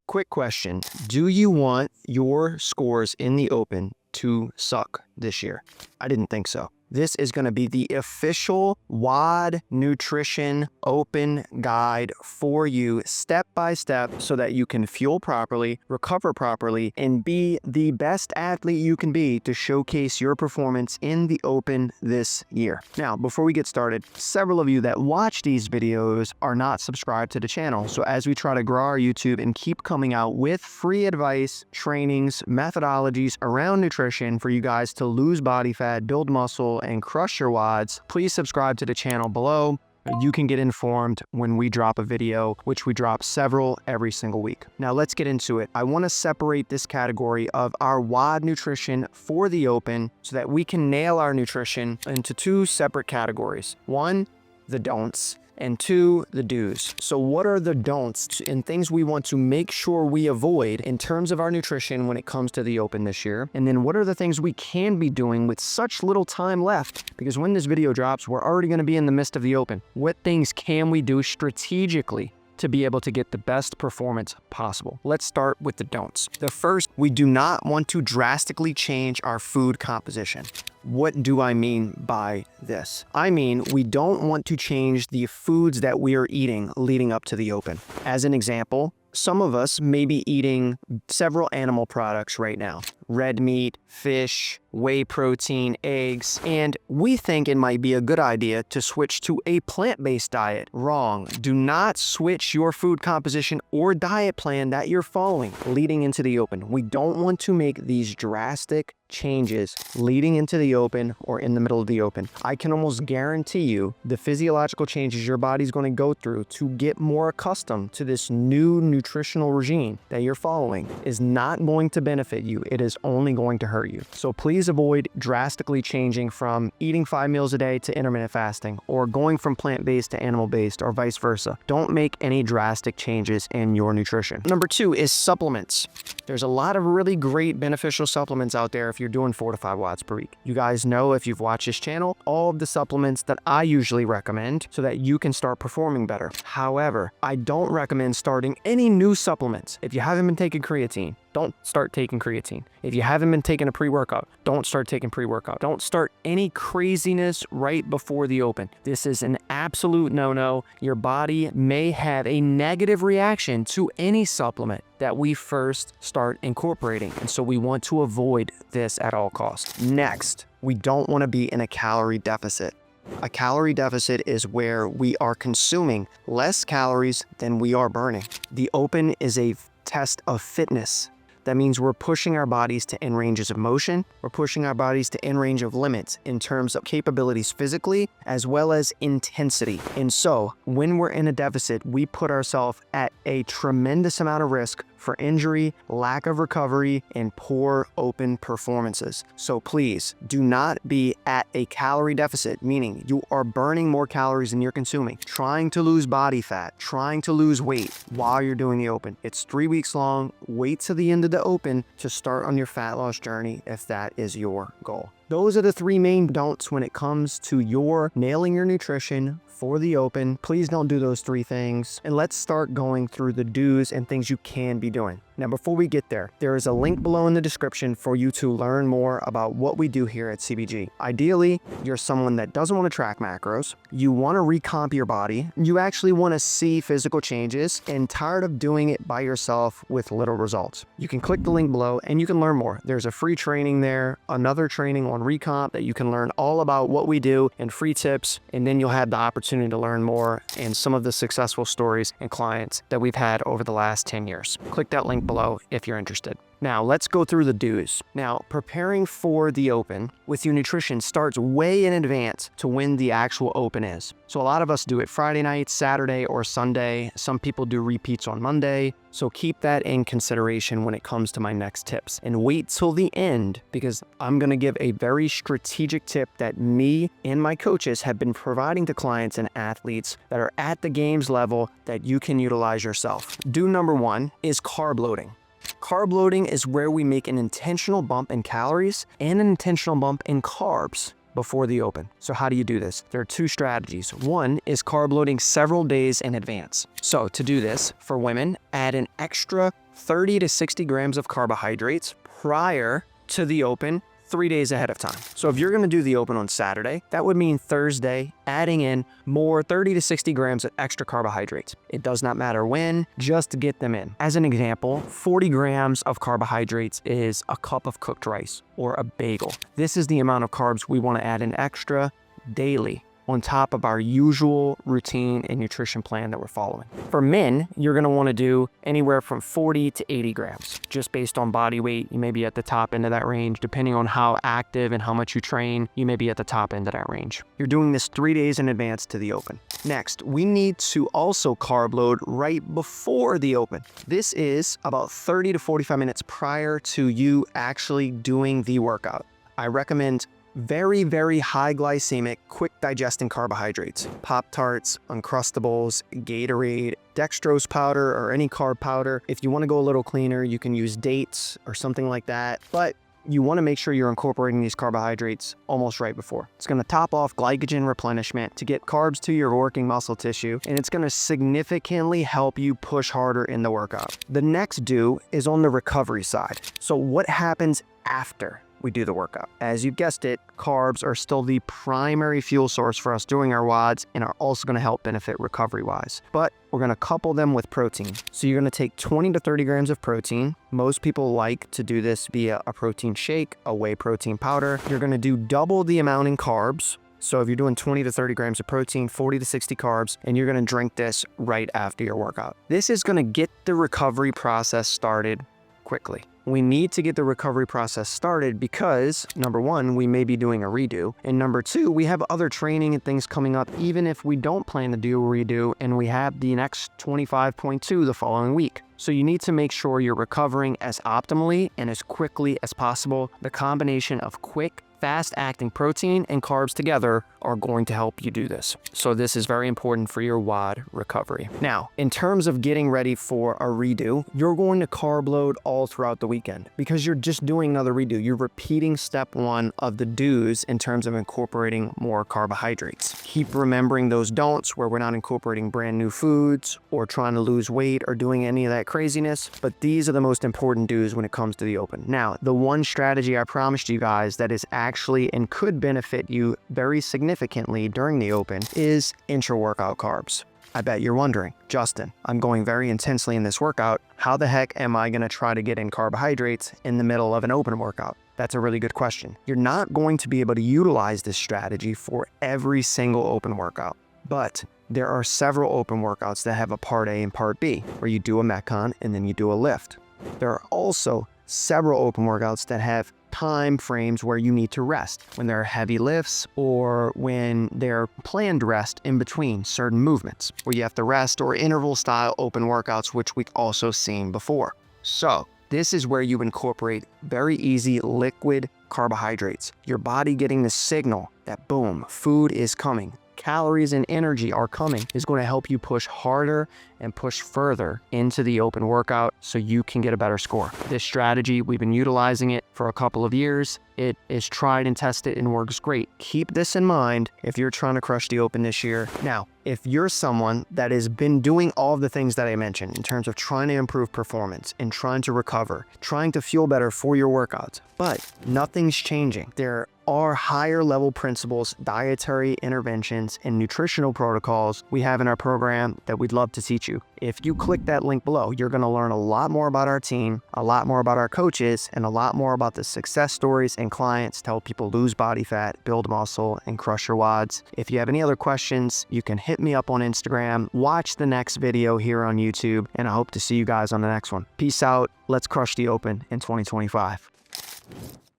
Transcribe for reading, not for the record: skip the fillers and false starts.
Quick question. Do you want your scores in the open to suck this year? I didn't think so. This is going to be the official WOD Nutrition Open Guide for you, step by step, so that you can fuel properly, recover properly, and be the best athlete you can be to showcase your performance in the open this year. Now, before we get started, several of you that watch these videos are not subscribed to the channel. So as we try to grow our YouTube and keep coming out with free advice, trainings, methodologies around nutrition for you guys to lose body fat, build muscle, and crush your WODs, please subscribe to the channel below. You can get informed when we drop a video, which we drop several every single week. Now let's get into it. I want to separate this category of our WOD nutrition for the open so that we can nail our nutrition into two separate categories. One, the don'ts, and two, the do's. So what are the don'ts and things we want to make sure we avoid in terms of our nutrition when it comes to the open this year? And then what are the things we can be doing with such little time left? Because when this video drops, we're already going to be in the midst of the open. What things can we do strategically to be able to get the best performance possible? Let's start with the don'ts. The first, we do not want to drastically change our food composition. What do I mean by this? I mean, we don't want to change the foods that we are eating leading up to the open. As an example, some of us may be eating several animal products right now. Red meat, fish, whey protein, eggs, and we think it might be a good idea to switch to a plant-based diet. Wrong. Do not switch your food composition or diet plan that you're following leading into the open. We don't want to make these drastic changes leading into the open or in the middle of the open. I can almost guarantee you the physiological changes your body's going to go through to get more accustomed to this new nutritional regime that you're following is not going to benefit you. It is only going to hurt you. So please avoid drastically changing from eating 5 meals a day to intermittent fasting or going from plant-based to animal-based or vice versa. Don't make any drastic changes in your nutrition. Number 2 is supplements. There's a lot of really great beneficial supplements out there if you're doing 4 to 5 watts per week. You guys know, if you've watched this channel, all of the supplements that I usually recommend so that you can start performing better. However, I don't recommend starting any new supplements. If you haven't been taking creatine, don't start taking creatine. If you haven't been taking a pre-workout, don't start taking pre-workout. Don't start any craziness right before the open. This is an absolute no-no. Your body may have a negative reaction to any supplement that we first start incorporating. And so we want to avoid this at all costs. Next, we don't want to be in a calorie deficit. A calorie deficit is where we are consuming less calories than we are burning. The open is a test of fitness. That means we're pushing our bodies to end ranges of motion. We're pushing our bodies to end range of limits in terms of capabilities physically as well as intensity. And so when we're in a deficit, we put ourselves at a tremendous amount of risk for injury, lack of recovery, and poor open performances. So please do not be at a calorie deficit, meaning you are burning more calories than you're consuming, trying to lose body fat, trying to lose weight while you're doing the open. It's 3 weeks long. Wait till the end of the open to start on your fat loss journey if that is your goal. Those are the 3 main don'ts when it comes to your nailing your nutrition for the open. Please don't do those 3 things. And let's start going through the do's and things you can be doing. Now, before we get there is a link below in the description for you to learn more about what we do here at CBG. Ideally, you're someone that doesn't want to track macros. You want to recomp your body. You actually want to see physical changes and tired of doing it by yourself with little results. You can click the link below and you can learn more. There's a free training there, another training on recomp that you can learn all about what we do and free tips. And then you'll have the opportunity to learn more and some of the successful stories and clients that we've had over the last 10 years. Click that link below if you're interested. Now, let's go through the do's. Now, preparing for the open with your nutrition starts way in advance to when the actual open is. So a lot of us do it Friday night, Saturday, or Sunday. Some people do repeats on Monday. So keep that in consideration when it comes to my next tips. And wait till the end, because I'm going to give a very strategic tip that me and my coaches have been providing to clients and athletes that are at the games level that you can utilize yourself. Do number 1 is carb loading. Carb loading is where we make an intentional bump in calories and an intentional bump in carbs before the open. So how do you do this? There are two strategies. One is carb loading several days in advance. So to do this, for women, add an extra 30 to 60 grams of carbohydrates prior to the open 3 days ahead of time. So if you're gonna do the open on Saturday, that would mean Thursday, adding in more 30 to 60 grams of extra carbohydrates. It does not matter when, just get them in. As an example, 40 grams of carbohydrates is a cup of cooked rice or a bagel. This is the amount of carbs we wanna add in extra daily on top of our usual routine and nutrition plan that we're following. For men, you're gonna wanna do anywhere from 40 to 80 grams. Just based on body weight, you may be at the top end of that range. Depending on how active and how much you train, you may be at the top end of that range. You're doing this 3 days in advance to the open. Next, we need to also carb load right before the open. This is about 30 to 45 minutes prior to you actually doing the workout. I recommend very, very high glycemic, quick digesting carbohydrates. Pop-Tarts, Uncrustables, Gatorade, dextrose powder, or any carb powder. If you want to go a little cleaner, you can use dates or something like that. But you want to make sure you're incorporating these carbohydrates almost right before. It's going to top off glycogen replenishment to get carbs to your working muscle tissue, and it's going to significantly help you push harder in the workout. The next do is on the recovery side. So what happens after we do the workout? As you guessed it, carbs are still the primary fuel source for us doing our WODs and are also going to help benefit recovery-wise. But we're going to couple them with protein. So you're going to take 20 to 30 grams of protein. Most people like to do this via a protein shake, a whey protein powder. You're going to do double the amount in carbs. So if you're doing 20 to 30 grams of protein, 40 to 60 carbs, and you're going to drink this right after your workout. This is going to get the recovery process started quickly. We need to get the recovery process started because, number one, we may be doing a redo, and number two, we have other training and things coming up even if we don't plan to do a redo and we have the next 25.2 the following week. So you need to make sure you're recovering as optimally and as quickly as possible. The combination of quick, fast-acting protein and carbs together are going to help you do this. So this is very important for your WOD recovery. Now, in terms of getting ready for a redo, you're going to carb load all throughout the weekend because you're just doing another redo. You're repeating step one of the do's in terms of incorporating more carbohydrates. Keep remembering those don'ts where we're not incorporating brand new foods or trying to lose weight or doing any of that craziness, but these are the most important do's when it comes to the open. Now, the one strategy I promised you guys that is actually and could benefit you very significantly during the open is intra-workout carbs. I bet you're wondering, Justin, I'm going very intensely in this workout. How the heck am I going to try to get in carbohydrates in the middle of an open workout? That's a really good question. You're not going to be able to utilize this strategy for every single open workout, but there are several open workouts that have a part A and part B, where you do a Metcon and then you do a lift. There are also several open workouts that have time frames where you need to rest, when there are heavy lifts or when there are planned rest in between certain movements, where you have to rest, or interval style open workouts, which we've also seen before. So this is where you incorporate very easy liquid carbohydrates, your body getting the signal that boom, food is coming. Calories and energy are coming, is going to help you push harder and push further into the open workout so you can get a better score. This strategy, we've been utilizing it for a couple of years. It is tried and tested and works great. Keep this in mind if you're trying to crush the open this year. Now, if you're someone that has been doing all of the things that I mentioned in terms of trying to improve performance and trying to recover, trying to feel better for your workouts, but nothing's changing. There are higher level principles, dietary interventions, and nutritional protocols we have in our program that we'd love to teach you. If you click that link below, you're going to learn a lot more about our team, a lot more about our coaches, and a lot more about the success stories and clients to help people lose body fat, build muscle, and crush your WODs. If you have any other questions, you can hit me up on Instagram, watch the next video here on YouTube, and I hope to see you guys on the next one. Peace out. Let's crush the open in 2025.